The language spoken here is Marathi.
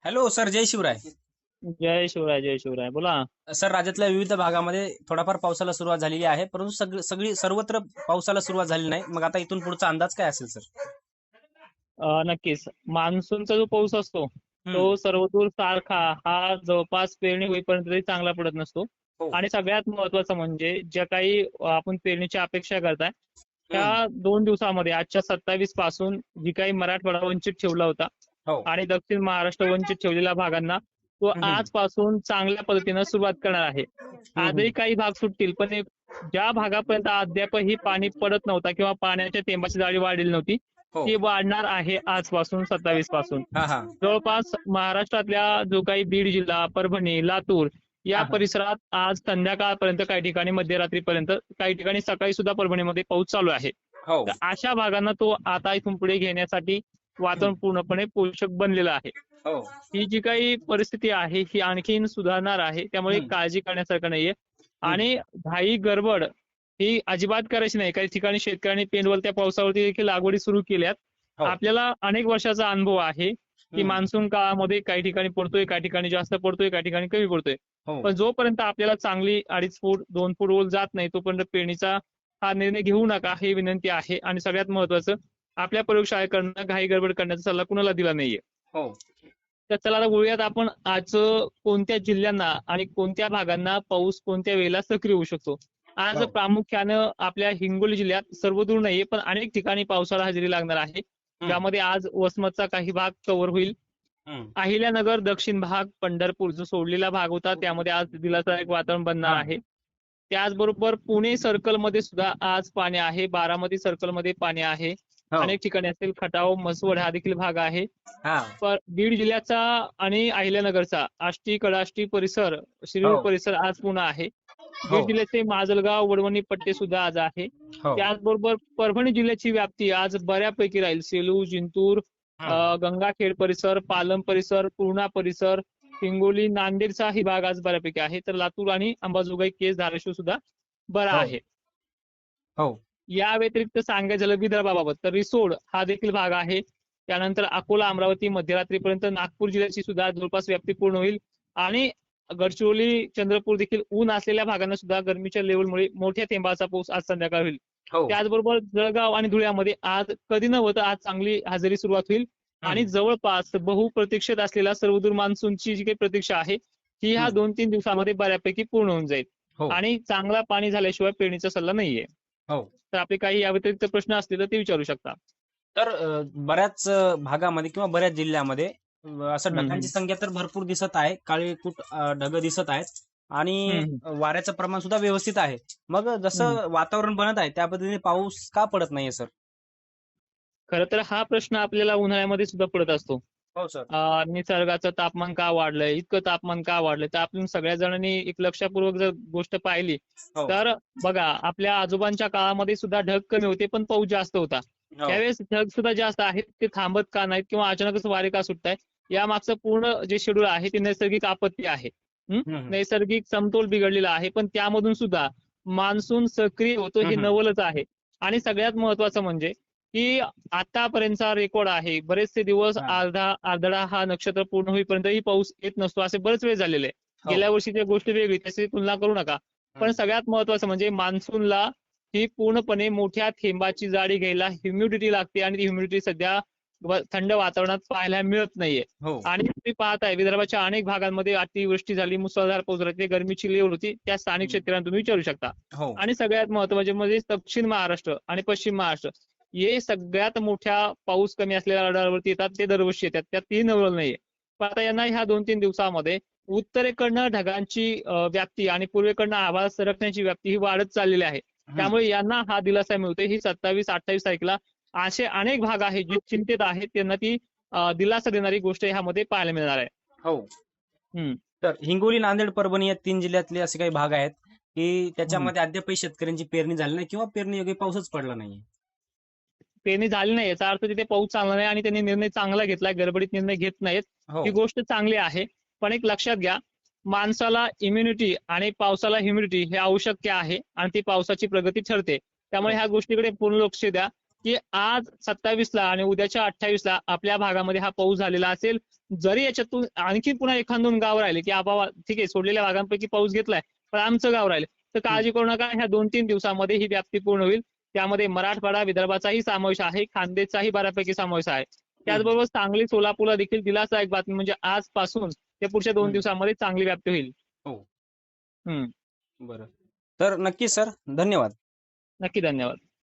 हॅलो सर, जय शिवराय. जय शिवराय जय शिवराय बोला. सर, राज्यातल्या विविध भागामध्ये थोडाफार पावसाला सुरुवात झालेली आहे, परंतु सगळी सर्वत्र पावसाला सुरुवात झाली नाही. मग आता इथून पुढचा अंदाज काय असेल सर? नक्कीच मान्सूनचा जो पाऊस असतो तो हम्म. सर्वदूर सारखा हा जवळपास पेरणी होईपर्यंत तरी चांगला पडत नसतो. हो. आणि सगळ्यात महत्वाचं म्हणजे ज्या काही आपण पेरणीची अपेक्षा करताय हम्म. त्या 2 दिवसामध्ये आजच्या 27 पासून जी काही मराठवाडा वंचित ठेवला होता हो. आणि दक्षिण महाराष्ट्र वंचित ठेवलेल्या भागांना तो हम्म. आजपासून चांगल्या पद्धतीनं सुरुवात करणार आहे. हम्म. आजही काही भाग सुटतील, पण ज्या भागापर्यंत अद्यापही पाणी पडत नव्हता किंवा पाण्याच्या थेंबाची जाळी वाढलेली नव्हती हो. ती वाढणार आहे आजपासून 27 पासून. हा हा. जवळपास महाराष्ट्रातल्या जो काही बीड जिल्हा, परभणी, लातूर या हा हा. परिसरात आज संध्याकाळपर्यंत, काही ठिकाणी मध्यरात्रीपर्यंत, काही ठिकाणी सकाळी सुद्धा परभणीमध्ये पाऊस चालू आहे. हो. तर अशा भागांना तो आता इथून पुढे घेण्यासाठी वातावरण पूर्णपणे पोषक बनलेलं आहे. हो. ही जी काही परिस्थिती आहे ही आणखीन सुधारणार आहे, त्यामुळे हम्म. काळजी करण्यासारखं नाहीये. हम्म. आणि घाई गडबड ही अजिबात करायची नाही. काही ठिकाणी शेतकऱ्यांनी पेंडवलत्या पावसावरती देखील लागवडी सुरू केल्यात. हो. आपल्याला अनेक वर्षाचा अनुभव आहे की हम्म. मान्सून काळामध्ये काही ठिकाणी पडतोय, काही ठिकाणी जास्त पडतोय, काही ठिकाणी कमी पडतोय. हो. पण जोपर्यंत आपल्याला चांगली 2.5 फूट 2 फूट ओल जात नाही तोपर्यंत पेरणीचा हा निर्णय घेऊ नका, ही विनंती आहे. आणि सगळ्यात महत्वाचं, आपल्या प्रयोगशाळेकडनं घाई गडबड करण्याचा सल्ला कुणाला दिला नाहीये. हो. तर चला आता बोलूयात आपण आज कोणत्या जिल्ह्यांना आणि कोणत्या भागांना पाऊस कोणत्या वेळेला सक्रिय होऊ शकतो. आज हो. प्रामुख्यानं आपल्या हिंगोली जिल्ह्यात सर्वदूर नाहीये पण अनेक ठिकाणी पावसाला हजेरी लागणार आहे. हम्म. ज्यामध्ये आज वसमतचा काही भाग कव्हर होईल. हम्म. अहिल्यानगर, दक्षिण भाग, पंढरपूर जो सोडलेला भाग होता त्यामध्ये आज दिलासादायक वातावरण बनणार हा. आहे. त्याचबरोबर पुणे सर्कलमध्ये सुद्धा आज पाणी आहे. बारामती सर्कलमध्ये पाणी आहे. हो. अनेक ठिकाणी असेल. खटाव, म्हसवड हा देखील भाग आहे. हा. बीड जिल्ह्याचा आणि अहिल्यानगरचा आष्टी, कडाष्टी परिसर, शिरूर हो. परिसर आज पुन्हा आहे. हो. बीड जिल्ह्याचे माजलगाव, वडवणी पट्टे सुद्धा आज आहे. हो. त्याचबरोबर परभणी जिल्ह्याची व्याप्ती आज बऱ्यापैकी राहील. सेलू, जिंतूर, हम्म. गंगाखेड परिसर, पालम परिसर, पूर्णा परिसर, हिंगोली, नांदेडचा ही भाग आज बऱ्यापैकी आहे. तर लातूर आणि अंबाजोगाई, केज, धाराशिव सुद्धा बरा हो. आहे. हो. या व्यतिरिक्त सांगायचं झालं विदर्भाबाबत तर रिसोड हा देखील भाग आहे. त्यानंतर अकोला, अमरावती मध्यरात्रीपर्यंत, नागपूर जिल्ह्याची सुद्धा जवळपास व्याप्ती पूर्ण होईल. आणि गडचिरोली, चंद्रपूर देखील ऊन असलेल्या भागांना सुद्धा गरमीच्या लेवलमुळे मोठ्या थेंबाचा पाऊस आज संध्याकाळी होईल. हो. त्याचबरोबर जळगाव आणि धुळ्यामध्ये आज कधी न होता आज चांगली हजेरी सुरुवात होईल. आणि हम्म. जवळपास बहुप्रतीक्षित असलेला सर्वदूर मान्सूनची जी काही प्रतीक्षा आहे ही ह्या हम्म. 2-3 दिवसामध्ये बऱ्यापैकी पूर्ण होऊन जाईल. हो. आणि चांगला पाणी झाल्याशिवाय पेरणीचा सल्ला नाहीये. हो. तर आपले काही या व्यतिरिक्त प्रश्न असतील तर ते विचारू शकता. तर बऱ्याच भागामध्ये किंवा बऱ्याच जिल्ह्यामध्ये असं हम्म ढगांची हम्म संख्या तर भरपूर दिसत आहे. काळीकुट ढग दिसत आहेत आणि हम्म वाऱ्याचं प्रमाण सुद्धा व्यवस्थित आहे. मग हम्म. जसं वातावरण बनत आहे त्या पद्धतीने पाऊस का पडत नाहीये सर? खरं तर हा प्रश्न आपल्याला उन्हाळ्यामध्ये सुद्धा पडत असतो. हो सर. निसर्गाचं तापमान का वाढलंय, इतकं तापमान का वाढलंय, तर आपण सगळ्या जणांनी एक लक्षपूर्वक जर गोष्ट पाहिली हो. तर बघा, आपल्या आजोबांच्या काळामध्ये सुद्धा ढग कमी होते पण पाऊस जास्त होता. हो. त्यावेळेस ढग सुद्धा जास्त आहेत, ते थांबत का नाहीत किंवा अचानकच वारे का सुटतायत, या मागचं पूर्ण जे शेड्यूल आहे ते नैसर्गिक आपत्ती आहे. हम्म. नैसर्गिक समतोल बिघडलेला आहे. पण त्यामधून सुद्धा मान्सून सक्रिय होतो हे हम्म. नवलच आहे. आणि सगळ्यात महत्वाचं म्हणजे की आतापर्यंतचा रेकॉर्ड आहे, बरेचसे दिवस हा. आर्धडा हा नक्षत्र पूर्ण होईपर्यंतही पाऊस येत नसतो, असे बरेच वेळ झालेले आहे. हो. गेल्या वर्षीची गोष्ट वेगळी, त्याची तुलना करू नका. पण हम्म. सगळ्यात महत्वाचं म्हणजे मान्सूनला ही पूर्णपणे मोठ्या थेंबाची जाडी घ्यायला ह्युमिडिटी लागते आणि ती ह्युमिडिटी सध्या थंड वातावरणात पाहायला मिळत नाहीये. हो. आणि तुम्ही पाहताय विदर्भाच्या अनेक भागांमध्ये अतिवृष्टी झाली, मुसळधार पाऊस झाला, गरमीची लेवल होती, त्या स्थानिक शेतकऱ्यांना तुम्ही विचारू शकता. हो. आणि सगळ्यात महत्वाचे म्हणजे दक्षिण महाराष्ट्र आणि पश्चिम महाराष्ट्र हे सगळ्यात मोठ्या पाऊस कमी असलेल्या रडारवरती येतात, ते दरवर्षी येतात, त्यात ती नवल नाहीये. पण आता यांना ह्या 2-3 दिवसामध्ये उत्तरेकडनं ढगांची व्याप्ती आणि पूर्वेकडनं आभाळ सरकण्याची व्याप्ती ही वाढत चाललेली आहे. त्यामुळे यांना हा दिलासा मिळतोय. ही 27-28 तारखेला असे अनेक भाग आहेत जे चिंतेत आहेत, त्यांना ती दिलासा देणारी गोष्ट ह्यामध्ये पाहायला मिळणार आहे. हो. हम्म तर हिंगोली, नांदेड, परभणी या 3 जिल्ह्यातले असे काही भाग आहेत की हम्म. त्याच्यामध्ये अद्यापही शेतकऱ्यांची पेरणी झाली नाही किंवा पेरणी योग्य पाऊसच पडला नाहीये. पेरणी झाली नाही याचा अर्थ तिथे पाऊस चांगला नाही आणि त्यांनी निर्णय चांगला घेतलाय, गडबडीत निर्णय घेत नाहीत, हो. ही गोष्ट चांगली आहे. पण एक लक्षात घ्या, माणसाला इम्युनिटी आणि पावसाला ह्युमिडिटी हे आवश्यक आहे आणि ती पावसाची प्रगती ठरते. त्यामुळे ह्या गोष्टीकडे पूर्ण लक्ष द्या. की आज 27ला आणि उद्याच्या 28ला आपल्या भागामध्ये हा पाऊस झालेला असेल. जरी याच्यातून आणखी पुन्हा एखाद दोन गाव राहिले की आबा ठीक आहे सोडलेल्या भागांपैकी पाऊस घेतलाय पण आमचं गाव राहिलं, तर काळजी करू नका. ह्या 2-3 दिवसामध्ये ही व्याप्ती पूर्ण होईल. त्यामध्ये मराठवाडा विदर्भाचाही समावेश आहे, खानदेशचाही बऱ्यापैकी समावेश आहे. त्याचबरोबर सांगली सोलापूरला देखील दिलासा एक बातमी म्हणजे आजपासून ते पुढच्या 2 दिवसामध्ये चांगली व्याप्ती होईल. हो. हम्म. बरं. तर नक्की सर, धन्यवाद. नक्की, धन्यवाद.